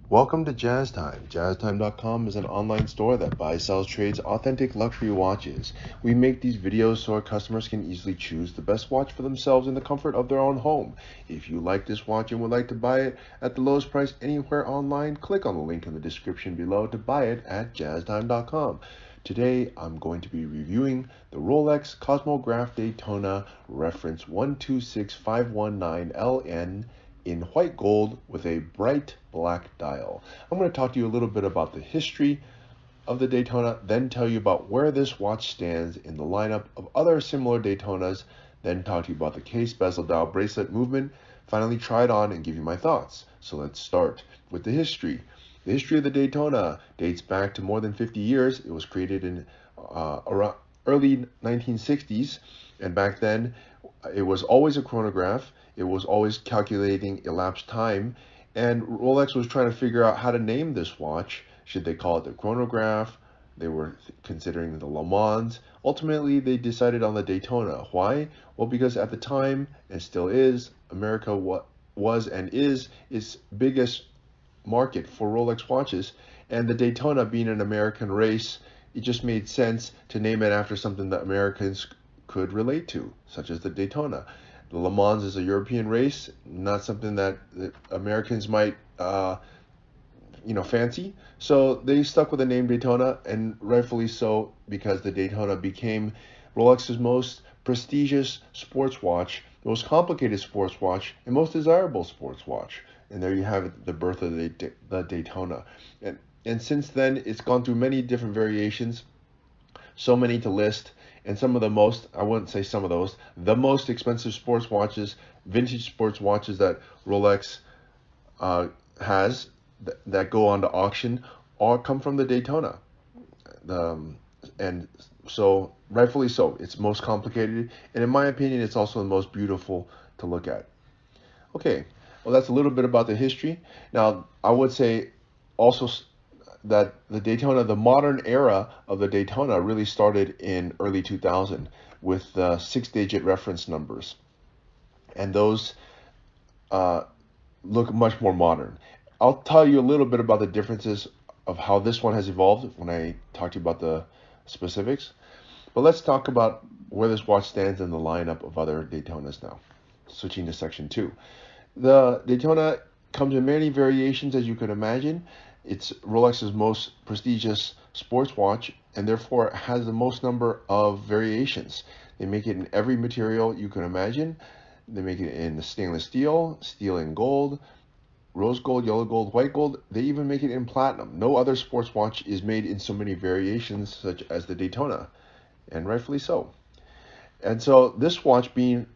Welcome to Jazz Time. JazzTime.com is an online store that buys, sells, trades authentic luxury watches. We make these videos so our customers can easily choose the best watch for themselves in the comfort of their own home. If you like this watch and would like to buy it at the lowest price anywhere online, click on the link in the description below to buy it at JazzTime.com. Today, I'm going to be reviewing the Rolex Cosmograph Daytona reference 126519LN in white gold with a bright black dial. I'm going to talk to you a little bit about the history of the Daytona, then tell you about where this watch stands in the lineup of other similar Daytonas, then talk to you about the case, bezel, dial, bracelet movement, finally try it on and give you my thoughts. So let's start with the history. The history of the Daytona dates back to more than 50 years. It was created in around early 1960s, and back then it was always a chronograph. It was always calculating elapsed time, and Rolex was trying to figure out how to name this watch. Should they call it the chronograph? They were considering the Le Mans. Ultimately, they decided on the Daytona. Why? Well, because at the time, and still is, America was and is its biggest market for Rolex watches, and the Daytona being an American race, it just made sense to name it after something that Americans could relate to, such as the Daytona. The Le Mans is a European race, not something that Americans might fancy. So they stuck with the name Daytona, and rightfully so, because the Daytona became Rolex's most prestigious sports watch, most complicated sports watch, and most desirable sports watch. And there you have it, the birth of the Daytona. And since then, it's gone through many different variations, so many to list. And some of the most, I wouldn't say some of those, the most expensive sports watches, vintage sports watches that Rolex has that go on to auction all come from the Daytona. And so, rightfully so, it's most complicated. And in my opinion, it's also the most beautiful to look at. Okay, well, that's a little bit about the history. Now, I would say also that the Daytona, the modern era of the Daytona, really started in early 2000 with the 6-digit reference numbers. And those look much more modern. I'll tell you a little bit about the differences of how this one has evolved when I talk to you about the specifics. But let's talk about where this watch stands in the lineup of other Daytonas now. Switching to section 2. The Daytona comes in many variations, as you can imagine. It's Rolex's most prestigious sports watch, and therefore has the most number of variations. They make it in every material you can imagine. They make it in stainless steel, steel and gold, rose gold, yellow gold, white gold. They even make it in platinum. No other sports watch is made in so many variations such as the Daytona, and rightfully so. And so this watch being,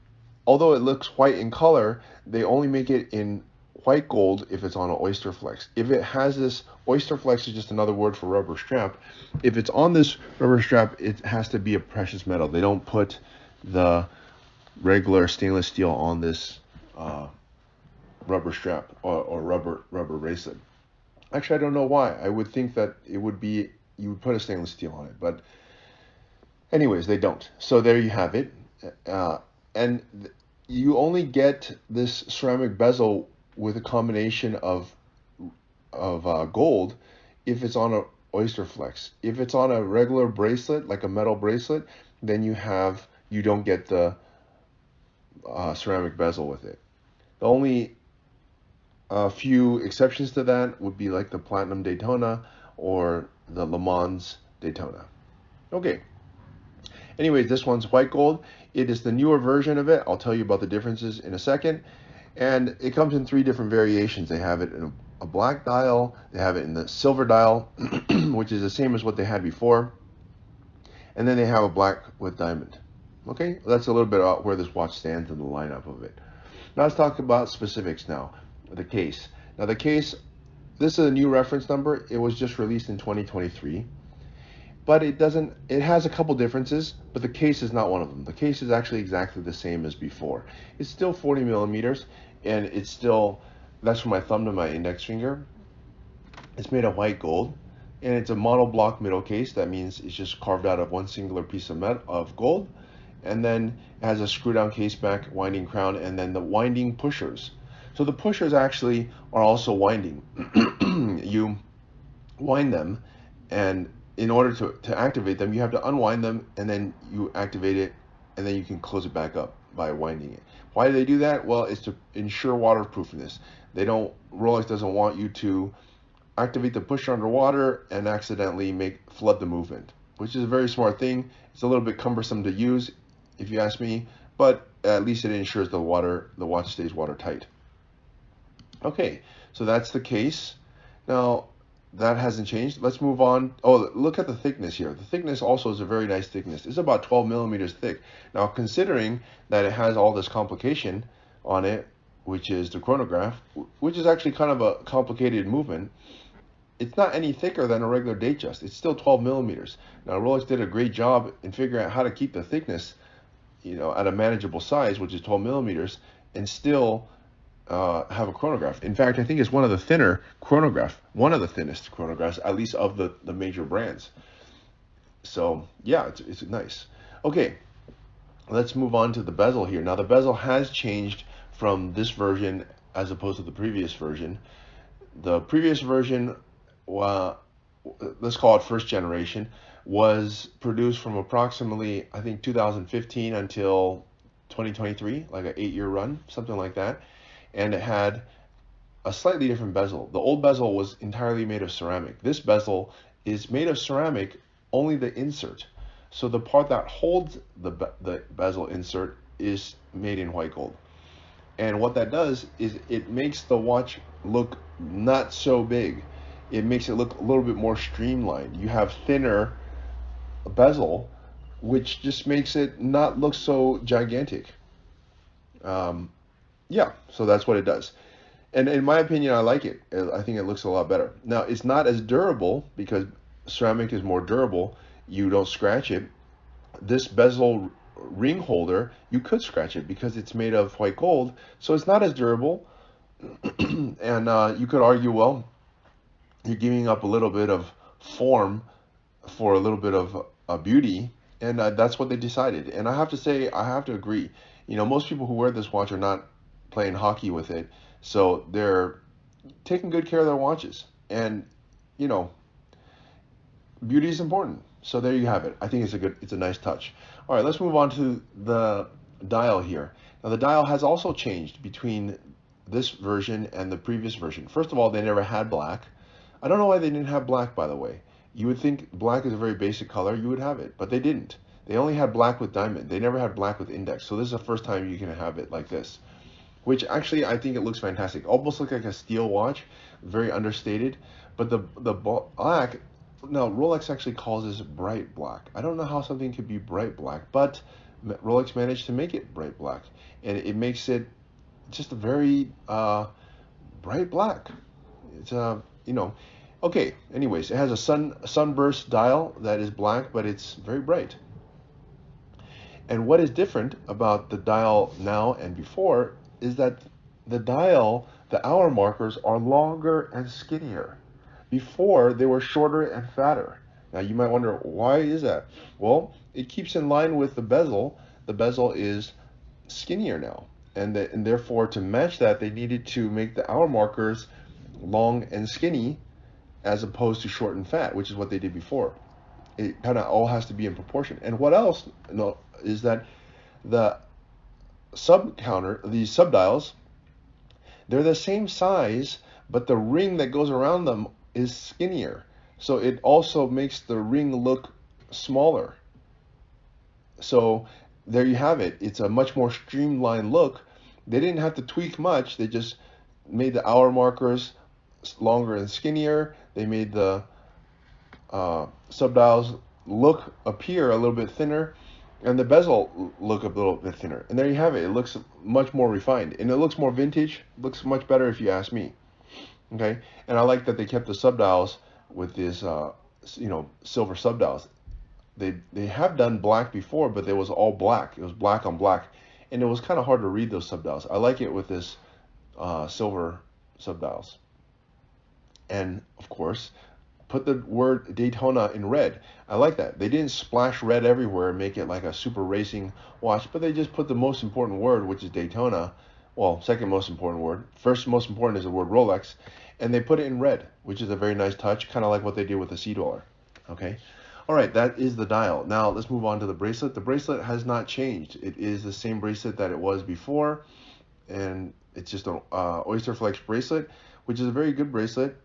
although it looks white in color, they only make it in white gold if it's on an Oysterflex. If it has this, Oysterflex is just another word for rubber strap. If it's on this rubber strap, it has to be a precious metal. They don't put the regular stainless steel on this rubber strap or rubber bracelet. Actually, I don't know why. I would think that it would be, you would put a stainless steel on it, but anyways, they don't. So there you have it. And you only get this ceramic bezel with a combination of gold if it's on a Oysterflex. If it's on a regular bracelet, like a metal bracelet, then you don't get the ceramic bezel with it. The only few exceptions to that would be like the Platinum Daytona or the Le Mans Daytona. Okay. Anyways, this one's white gold. It is the newer version of it. I'll tell you about the differences in a second. And it comes in 3 different variations. They have it in a black dial, they have it in the silver dial, which is the same as what they had before, and then they have a black with diamond. Okay, that's a little bit about where this watch stands in the lineup of it. Now let's talk about specifics now. The case. Now the case, this is a new reference number. It was just released in 2023. But it has a couple differences, but the case is not one of them. The case is actually exactly the same as before. It's still 40 millimeters, and it's still, that's from my thumb to my index finger. It's made of white gold, and it's a monoblock middle case. That means it's just carved out of one singular piece of gold, and then it has a screw down case back, winding crown, and then the winding pushers. So the pushers actually are also winding. You wind them, and in order to activate them, you have to unwind them, and then you activate it, and then you can close it back up by winding it. Why do they do that? Well, it's to ensure waterproofness. Rolex doesn't want you to activate the pusher underwater and accidentally flood the movement, which is a very smart thing. It's a little bit cumbersome to use, if you ask me, but at least it ensures the watch stays watertight. Okay, so that's the case. Now, that hasn't changed. Let's move on. Oh, look at the thickness here. The thickness also is a very nice thickness. It's about 12 millimeters thick. Now, considering that it has all this complication on it, which is the chronograph, which is actually kind of a complicated movement, it's not any thicker than a regular Datejust. It's still 12 millimeters. Now, Rolex did a great job in figuring out how to keep the thickness, at a manageable size, which is 12 millimeters, and still have a chronograph. In fact, I think it's one of the thinnest chronographs, at least of the major brands. So yeah, it's nice. Okay, let's move on to the bezel here. Now the bezel has changed from this version as opposed to the previous version. The previous version, let's call it first generation, was produced from approximately, I think, 2015 until 2023, like an 8-year run, something like that. And it had a slightly different bezel. The old bezel was entirely made of ceramic. This bezel is made of ceramic, only the insert. So the part that holds the bezel insert is made in white gold. And what that does is it makes the watch look not so big. It makes it look a little bit more streamlined. You have thinner bezel, which just makes it not look so gigantic. Yeah, so that's what it does. And in my opinion, I like it. I think it looks a lot better. Now, it's not as durable because ceramic is more durable. You don't scratch it. This bezel ring holder, you could scratch it because it's made of white gold, so it's not as durable. And you could argue, well, you're giving up a little bit of form for a little bit of beauty, and that's what they decided. And I have to say, I have to agree. Most people who wear this watch are not playing hockey with it, so they're taking good care of their watches. And beauty is important. So there you have it. I think it's a nice touch. All right, let's move on to the dial here. Now the dial has also changed between this version and the previous version. First of all, they never had black. I don't know why they didn't have black, by the way. You would think black is a very basic color, you would have it, but they didn't. They only had black with diamond. They never had black with index. So this is the first time you can have it like this, which actually I think it looks fantastic. Almost looks like a steel watch, very understated. But the black, now Rolex actually calls this bright black. I don't know how something could be bright black, but Rolex managed to make it bright black, and it makes it just a very bright black. It's okay. Anyways, it has a sunburst dial that is black, but it's very bright. And what is different about the dial now and before is that the hour markers are longer and skinnier. Before, they were shorter and fatter. Now, you might wonder, why is that? Well, it keeps in line with the bezel. The bezel is skinnier now. And therefore, to match that, they needed to make the hour markers long and skinny as opposed to short and fat, which is what they did before. It kind of all has to be in proportion. And what else is that the these subdials, they're the same size, but the ring that goes around them is skinnier. So it also makes the ring look smaller. So there you have it. It's a much more streamlined look. They didn't have to tweak much. They just made the hour markers longer and skinnier. They made the subdials appear a little bit thinner, and the bezel look a little bit thinner. And there you have it. It looks much more refined, and it looks more vintage. It looks much better if you ask me. Okay, and I like that they kept the subdials with these, silver subdials. They have done black before, but it was all black. It was black on black, and it was kind of hard to read those subdials. I like it with this silver subdials. And of course, put the word Daytona in red. I like that. They didn't splash red everywhere and make it like a super racing watch, but they just put the most important word, which is Daytona, Well, second most important word. First most important is the word Rolex, and they put it in red, which is a very nice touch, kind of like what they did with the Sea Dweller. Okay. All right, that is the dial. Now let's move on to the bracelet. The bracelet has not changed. It is the same bracelet that it was before, and it's just an Oysterflex bracelet, which is a very good bracelet.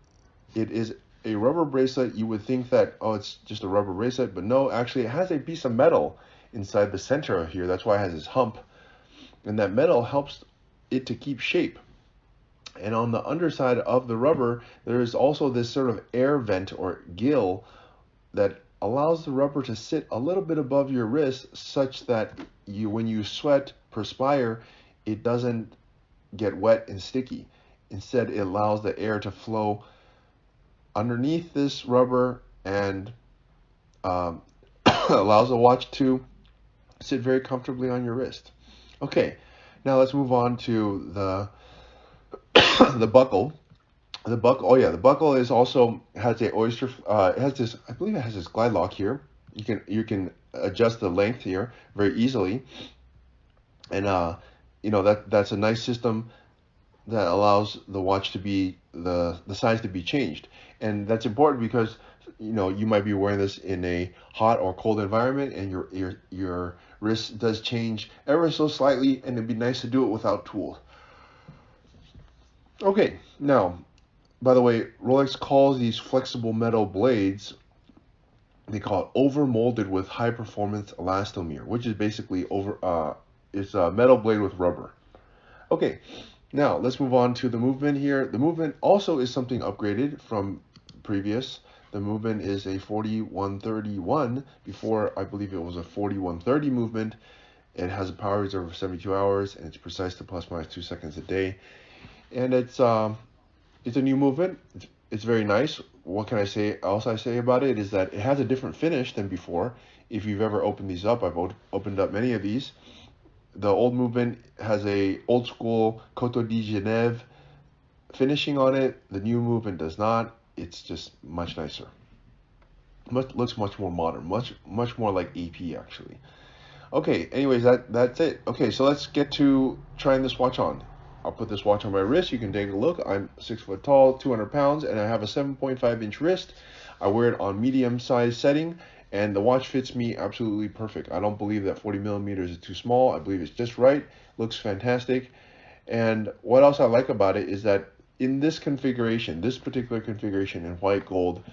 It is a rubber bracelet. You would think that, oh, it's just a rubber bracelet, but no, actually it has a piece of metal inside the center here. That's why it has this hump, and that metal helps it to keep shape. And on the underside of the rubber, there is also this sort of air vent or gill that allows the rubber to sit a little bit above your wrist, such that when you sweat, perspire, it doesn't get wet and sticky. Instead, it allows the air to flow underneath this rubber and allows the watch to sit very comfortably on your wrist. Okay, now let's move on to the the buckle. The buckle, oh yeah, the buckle is also has a it has this, I believe it has this glide lock here. You can adjust the length here very easily, and you know, that's a nice system that allows the watch to be the size to be changed, and that's important because, you know, you might be wearing this in a hot or cold environment, and your wrist does change ever so slightly, and it'd be nice to do it without tools. Okay, now, by the way, Rolex calls these flexible metal blades, they call it over molded with high performance elastomer, which is basically it's a metal blade with rubber. Okay, now let's move on to the movement here. The movement also is something upgraded from previous. The movement is a 4131. Before, I believe it was a 4130 movement. It has a power reserve of 72 hours, and it's precise to plus minus 2 seconds a day. And it's a new movement. It's very nice. What can I say? Else I say about it is that it has a different finish than before. If you've ever opened these up, I've opened up many of these. The old movement has a old school Coteau de Genève finishing on it. The new movement does not. It's just much nicer. Looks much more modern. Much more like AP actually. Okay. Anyways, that's it. Okay, so let's get to trying this watch on. I'll put this watch on my wrist. You can take a look. I'm 6 foot tall, 200 pounds, and I have a 7.5 inch wrist. I wear it on medium size setting, and the watch fits me absolutely perfect. I don't believe that 40 millimeters is too small. I believe it's just right. Looks fantastic. And what else I like about it is that in this configuration, this particular configuration in white gold,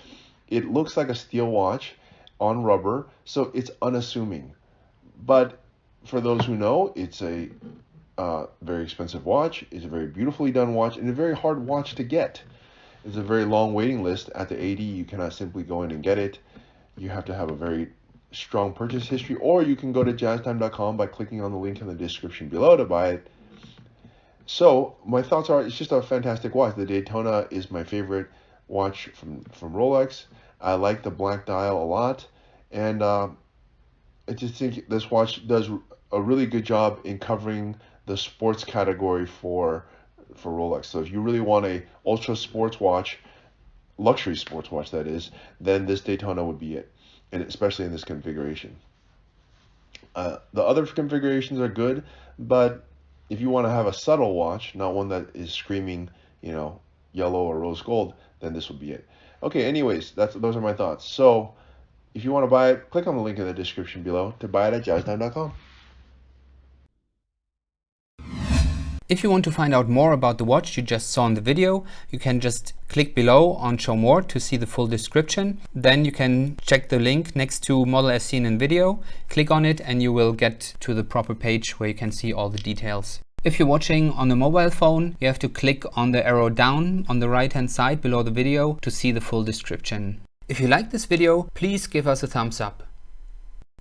it looks like a steel watch on rubber, so it's unassuming. But for those who know, it's a very expensive watch. It's a very beautifully done watch, and a very hard watch to get. There's a very long waiting list at the AD. You cannot simply go in and get it. You have to have a very strong purchase history, or you can go to jazztime.com by clicking on the link in the description below to buy it. So my thoughts are, it's just a fantastic watch. The Daytona is my favorite watch from Rolex. I like the black dial a lot, and I just think this watch does a really good job in covering the sports category for Rolex. So if you really want a ultra sports watch, luxury sports watch that is, then this Daytona would be it, and especially in this configuration. The other configurations are good, but if you want to have a subtle watch, not one that is screaming, you know, yellow or rose gold, then this would be it. Okay, anyways, those are my thoughts. So if you want to buy it, click on the link in the description below to buy it at jazztime.com. If you want to find out more about the watch you just saw in the video, you can just click below on Show More to see the full description. Then you can check the link next to Model as seen in video, click on it, and you will get to the proper page where you can see all the details. If you're watching on a mobile phone, you have to click on the arrow down on the right hand side below the video to see the full description. If you like this video, please give us a thumbs up.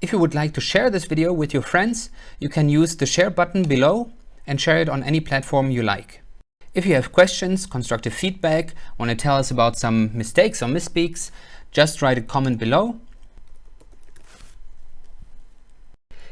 If you would like to share this video with your friends, you can use the share button below and share it on any platform you like. If you have questions, constructive feedback, want to tell us about some mistakes or misspeaks, just write a comment below.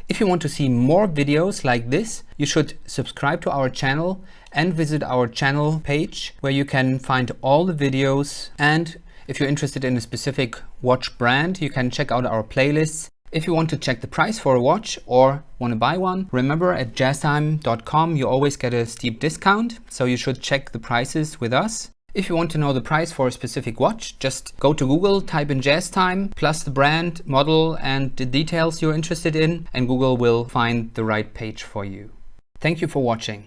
If you want to see more videos like this, you should subscribe to our channel and visit our channel page where you can find all the videos. And if you're interested in a specific watch brand, you can check out our playlists If you want to check the price for a watch or want to buy one, remember at jazztime.com you always get a steep discount, so you should check the prices with us. If you want to know the price for a specific watch, just go to Google, type in Jazz Time, plus the brand, model and the details you're interested in, and Google will find the right page for you. Thank you for watching.